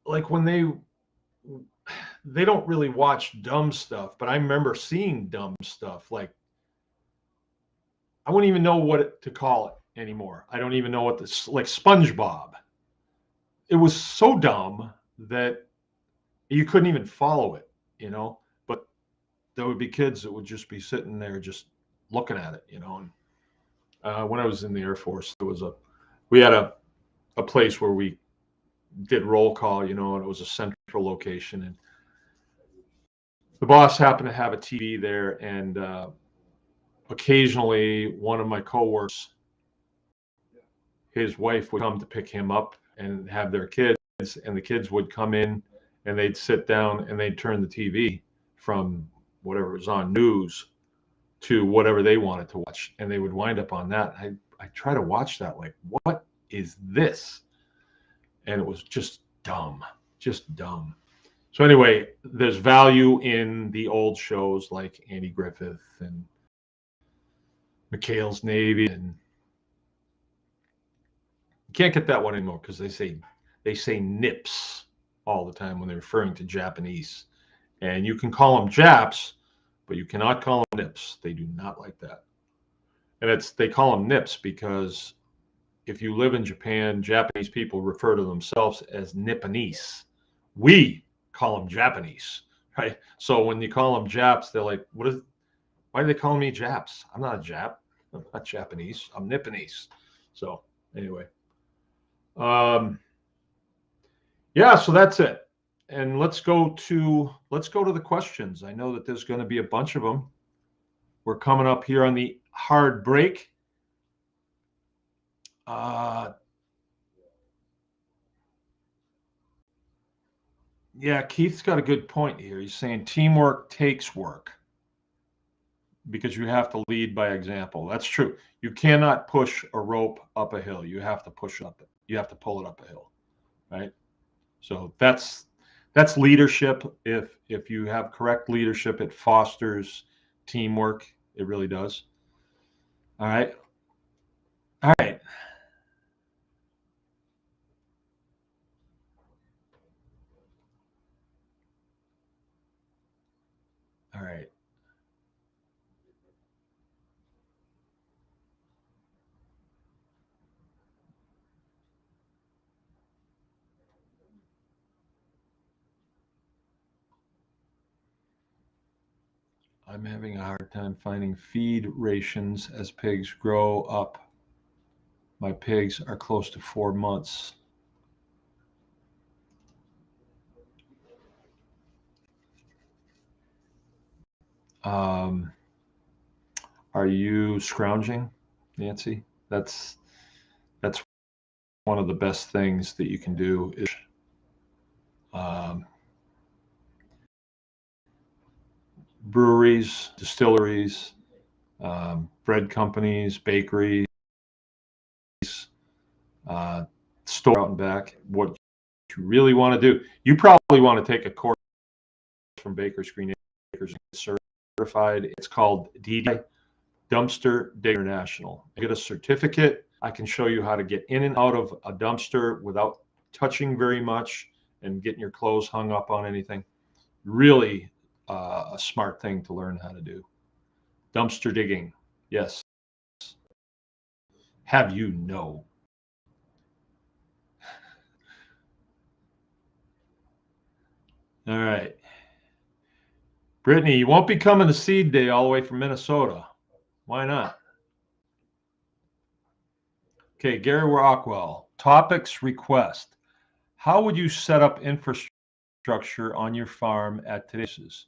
like when they don't really watch dumb stuff, but I remember seeing dumb stuff. Like, I wouldn't even know what to call it anymore. I don't even know what this, like SpongeBob. It was so dumb that you couldn't even follow it, but there would be kids that would just be sitting there just looking at it, And when I was in the Air Force, we had a place where we did roll call, and it was a central location, and the boss happened to have a TV there, and occasionally one of my coworkers, his wife would come to pick him up and have their kids, and the kids would come in and they'd sit down and they'd turn the TV from whatever was on news to whatever they wanted to watch, and they would wind up on that. I try to watch that, like, what is this? And it was just dumb. So anyway, there's value in the old shows like Andy Griffith and McHale's Navy, and you can't get that one anymore because they say nips all the time when they're referring to Japanese. And you can call them Japs, but you cannot call them nips. They do not like that. And they call them nips because if you live in Japan, Japanese people refer to themselves as Nipponese. We call them Japanese, right? So when you call them Japs, they're like, what is? Why do they call me Japs? I'm not a Jap. I'm not Japanese. I'm Nipponese. So anyway, yeah. So that's it. And let's go to the questions. I know that there's going to be a bunch of them. We're coming up here on the hard break. Yeah, Keith's got a good point here. He's saying teamwork takes work because you have to lead by example. That's true. You cannot push a rope up a hill. You have to push up it. You have to pull it up a hill, right? So that's leadership. If you have correct leadership, it fosters teamwork. It really does. All right. All right. All right. I'm having a hard time finding feed rations as pigs grow up. My pigs are close to 4 months. Um, are you scrounging, Nancy? That's one of the best things that you can do is um, breweries, distilleries, bread companies, bakeries, store out and back. What you really want to do, you probably want to take a course from Baker's Green Acres certified. It's called DDI, Dumpster Digger International. Get a certificate. I can show you how to get in and out of a dumpster without touching very much and getting your clothes hung up on anything. Really a smart thing to learn how to do. Dumpster digging. Yes. Have you know. All right. Brittany, you won't be coming to Seed Day all the way from Minnesota. Why not? Okay, Gary Rockwell. Topics request. How would you set up infrastructure on your farm at today's?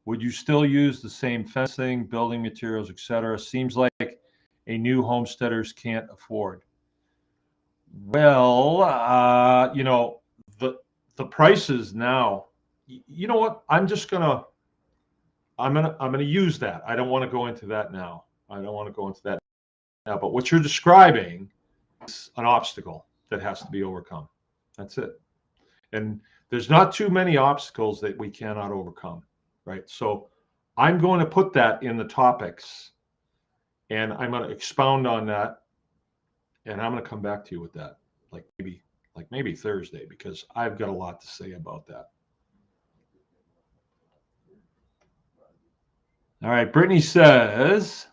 Would you still use the same fencing, building materials, etc.? Seems like a new homesteaders can't afford. Well, the prices now. You know what? I'm gonna use that. I don't want to go into that now. I don't want to go into that now. But what you're describing is an obstacle that has to be overcome. That's it. And there's not too many obstacles that we cannot overcome, right? So I'm going to put that in the topics, and I'm going to expound on that, and I'm going to come back to you with that, like maybe Thursday, because I've got a lot to say about that. All right, Brittany says,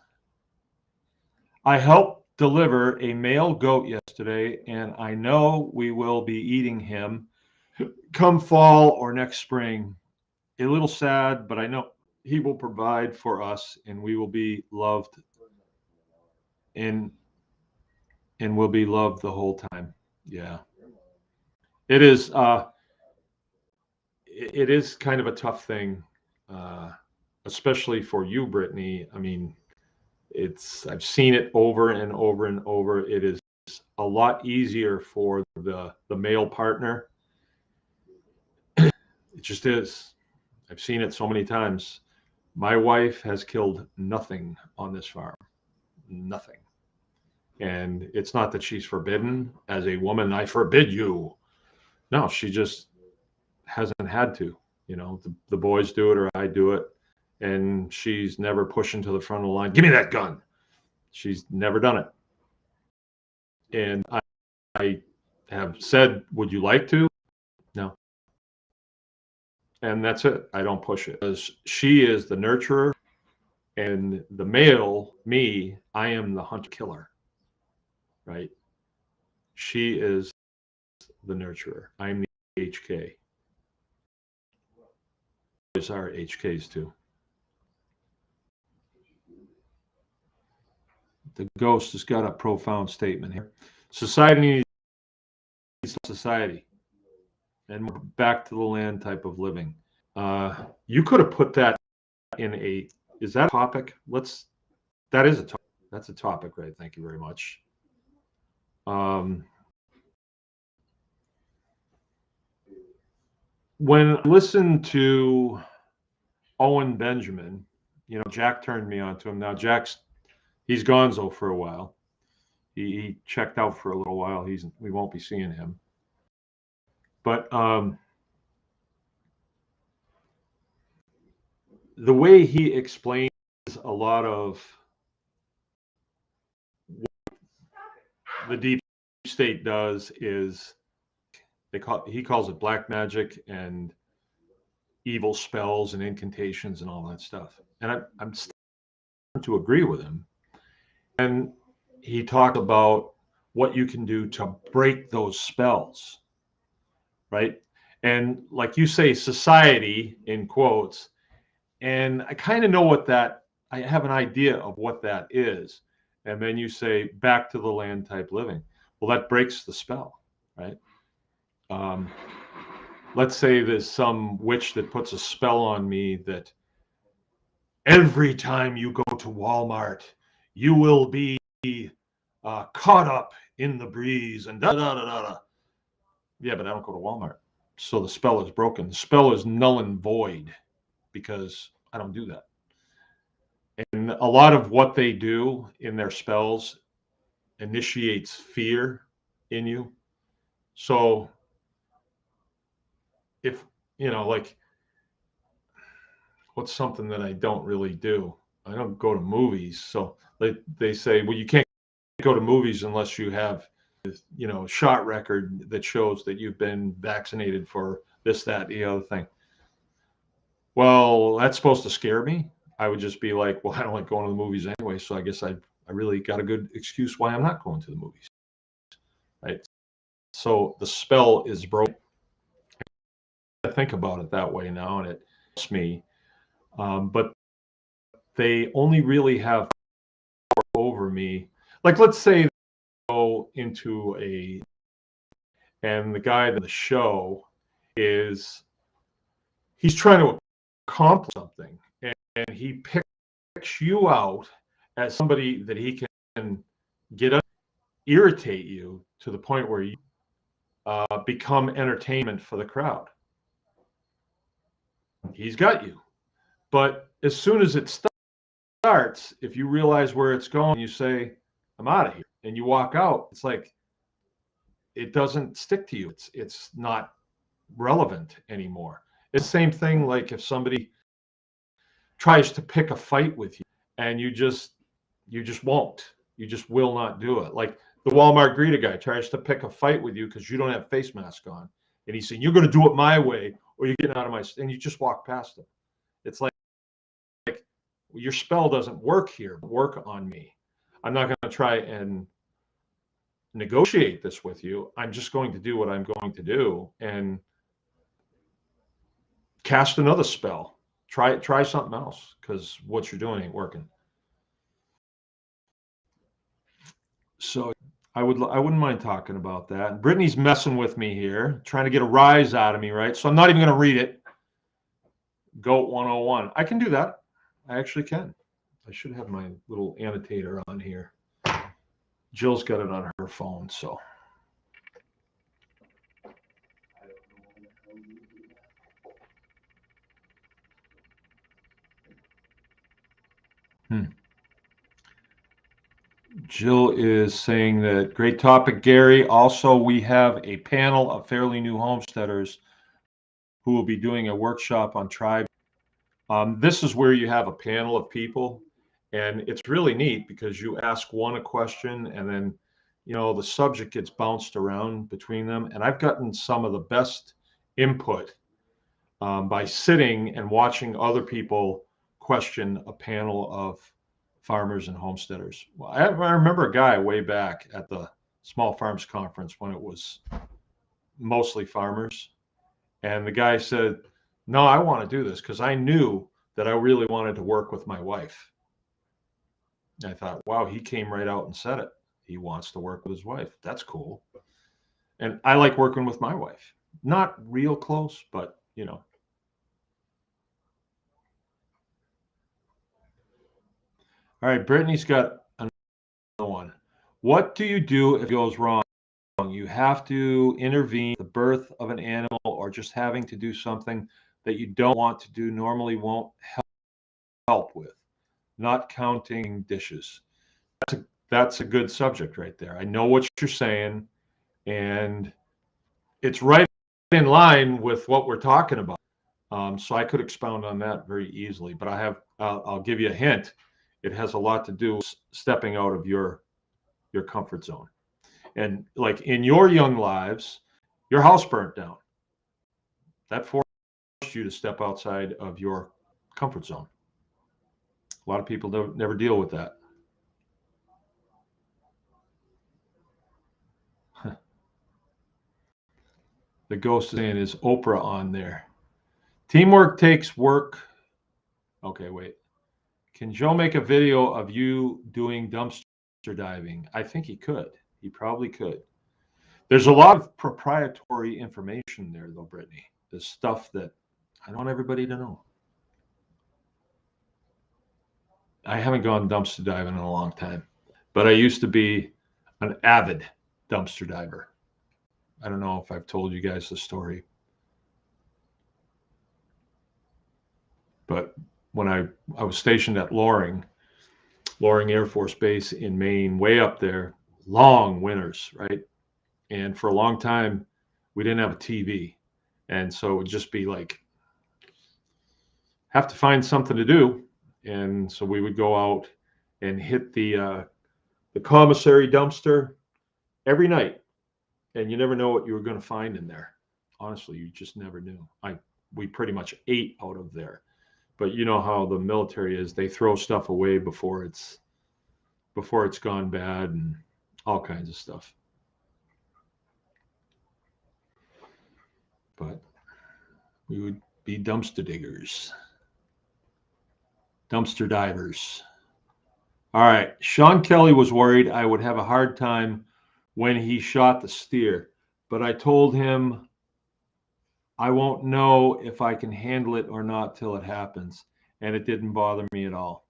I helped deliver a male goat yesterday, and I know we will be eating him come fall or next spring. A little sad, but I know he will provide for us, and we will be loved, and will be loved the whole time. Yeah, it is. It is kind of a tough thing, uh, especially for you, Brittany. I mean, I've seen it over and over and over. It is a lot easier for the male partner. It just is. I've seen it so many times. My wife has killed nothing on this farm. Nothing. And it's not that she's forbidden. As a woman, I forbid you. No, she just hasn't had to. The boys do it or I do it. And she's never pushing to the front of the line. Give me that gun. She's never done it. And I have said, would you like to? No. And that's it. I don't push it. Because she is the nurturer, and the male, me, I am the hunter killer, right? She is the nurturer. I'm the HK. Boys are HKs too. The ghost has got a profound statement here. Society needs society, and back to the land type of living. You could have put that in a. Is that a topic? That is a topic. That's a topic, right? Thank you very much. When I listened to Owen Benjamin, Jack turned me on to him. Now he's gonzo for a while. He checked out for a little while. We won't be seeing him. But the way he explains a lot of what the deep state does is he calls it black magic and evil spells and incantations and all that stuff. And I'm starting to agree with him. And he talked about what you can do to break those spells, right? And like you say, society in quotes, and I kind of know I have an idea of what that is. And then you say back to the land type living. Well, that breaks the spell, right? Let's say there's some witch that puts a spell on me that every time you go to Walmart, you will be caught up in the breeze and da da da da da. Yeah, but I don't go to Walmart. So the spell is broken. The spell is null and void because I don't do that. And a lot of what they do in their spells initiates fear in you. So if, like, what's something that I don't really do? I don't go to movies. So they say, well, you can't go to movies unless you have, shot record that shows that you've been vaccinated for this, that, the other thing. Well, that's supposed to scare me. I would just be like, well, I don't like going to the movies anyway, so I guess I really got a good excuse why I'm not going to the movies, right? So the spell is broken. I think about it that way now, and it helps me. But they only really have power over me. Like, let's say they go into and the guy in the show he's trying to accomplish something, and he picks you out as somebody that he can get up, irritate you to the point where you become entertainment for the crowd. He's got you. But as soon as it starts, if you realize where it's going, you say, I'm out of here. And you walk out, it's like it doesn't stick to you. It's not relevant anymore. It's the same thing like if somebody tries to pick a fight with you and you just won't. You just will not do it. Like the Walmart greeter guy tries to pick a fight with you because you don't have face mask on. And he's saying, you're going to do it my way or you're getting out of my, and you just walk past him. It's like your spell doesn't work here. Work on me. I'm not going to try and negotiate this with you. I'm just going to do what I'm going to do and cast another spell. Try something else because what you're doing ain't working. So I wouldn't mind talking about that. Brittany's messing with me here, trying to get a rise out of me, right? So I'm not even going to read it. Goat 101. I can do that. I actually can. I should have my little annotator on here. Jill's got it on her phone, so. Jill is saying that great topic, Gary. Also, we have a panel of fairly new homesteaders who will be doing a workshop on tribe. This is where you have a panel of people, and it's really neat because you ask one a question and then, the subject gets bounced around between them. And I've gotten some of the best input by sitting and watching other people question a panel of farmers and homesteaders. Well, I remember a guy way back at the Small Farms Conference when it was mostly farmers. And the guy said, no, I want to do this because I knew that I really wanted to work with my wife. I thought, wow, he came right out and said it. He wants to work with his wife. That's cool. And I like working with my wife. Not real close, but you know. All right, Brittany's got another one. What do you do if it goes wrong? You have to intervene, the birth of an animal, or just having to do something that you don't want to do, normally won't help with. Not counting dishes. That's a good subject right there. I know what you're saying, and it's right in line with what we're talking about. So I could expound on that very easily, but I'll give you a hint. It has a lot to do with stepping out of your comfort zone. And like in your young lives, your house burnt down. That forced you to step outside of your comfort zone. A lot of people never deal with that. The ghost is saying, is Oprah on there? Teamwork takes work. Okay, wait. Can Joe make a video of you doing dumpster diving? I think he could. He probably could. There's a lot of proprietary information there, though, Brittany. There's stuff that I don't want everybody to know. I haven't gone dumpster diving in a long time, but I used to be an avid dumpster diver. I don't know if I've told you guys the story, but when I was stationed at Loring Air Force Base in Maine, way up there, long winters, right? And for a long time, we didn't have a TV. And so it would just be like, have to find something to do. And so we would go out and hit the commissary dumpster every night. And you never know what you were going to find in there. Honestly, you just never knew. We pretty much ate out of there. But you know how the military is, they throw stuff away before it's gone bad and all kinds of stuff. But we would be dumpster diggers, dumpster divers. All right. Sean Kelly was worried I would have a hard time when he shot the steer, but I told him I won't know if I can handle it or not till it happens, and it didn't bother me at all.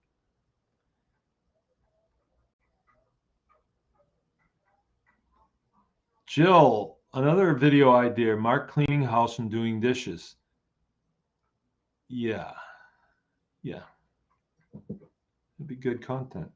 Jill, another video idea, Mark cleaning house and doing dishes. Yeah. Yeah. It'd be good content.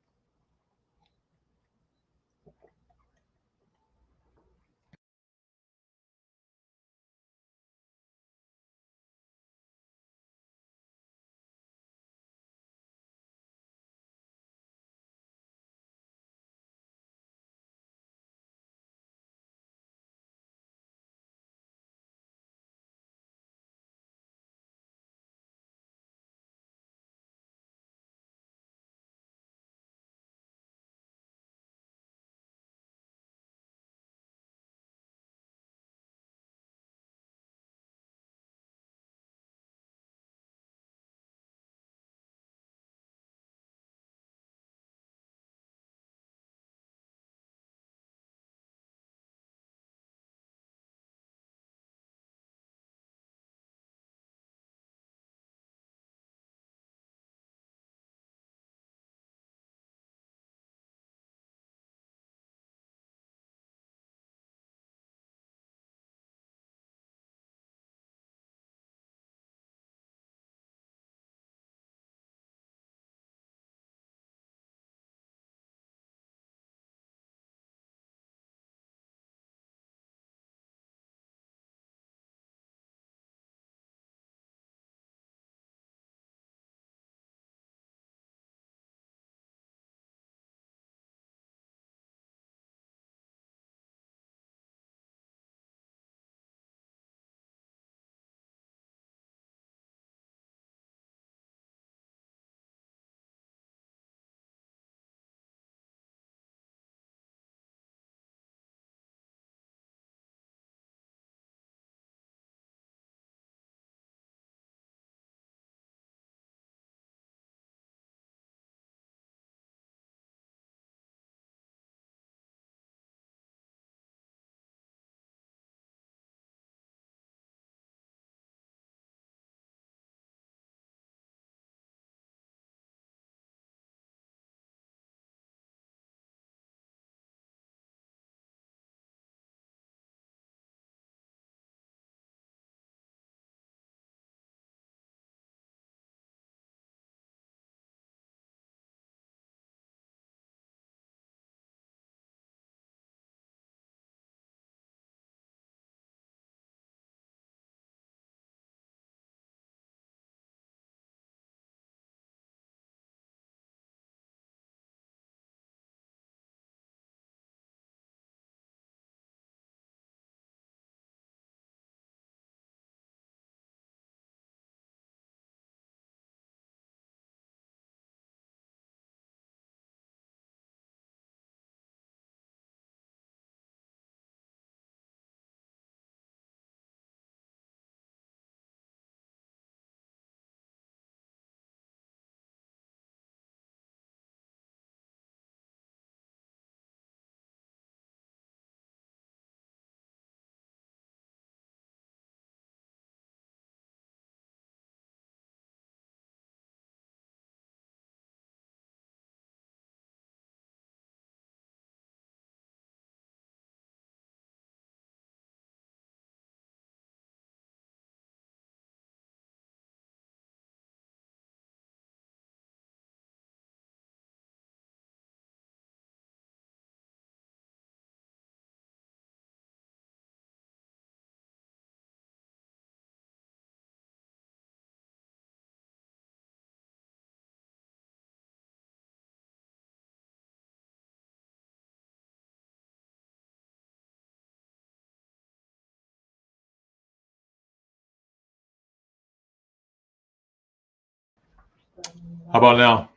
How about now?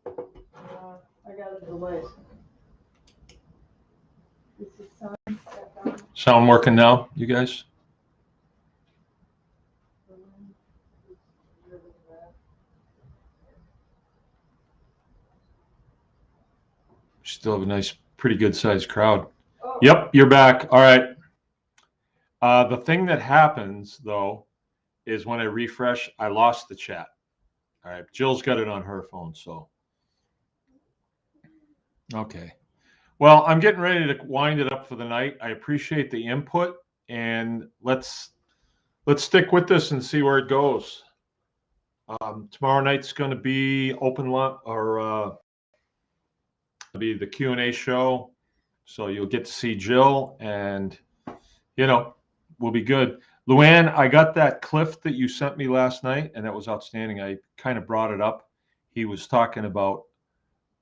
I got a delay. This is time. Sound working now, you guys? Still have a nice, pretty good sized crowd. Oh. Yep, you're back. All right. The thing that happens though is when I refresh, I lost the chat. All right, Jill's got it on her phone, so okay. Well, I'm getting ready to wind it up for the night. I appreciate the input, and let's stick with this and see where it goes. Tomorrow night's going to be open or be the Q&A show, so you'll get to see Jill, and we'll be good. Luann, I got that Cliff that you sent me last night, and that was outstanding. I kind of brought it up. He was talking about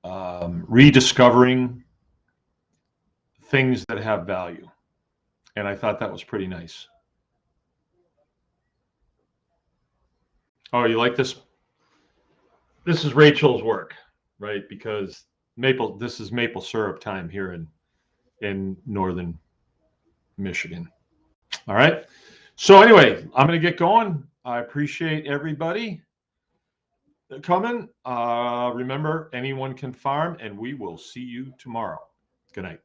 rediscovering things that have value, and I thought that was pretty nice. Oh, you like this? This is Rachel's work, right? Because this is maple syrup time here in northern Michigan. All right. So anyway, I'm going to get going. I appreciate everybody coming. Remember, anyone can farm, and we will see you tomorrow. Good night.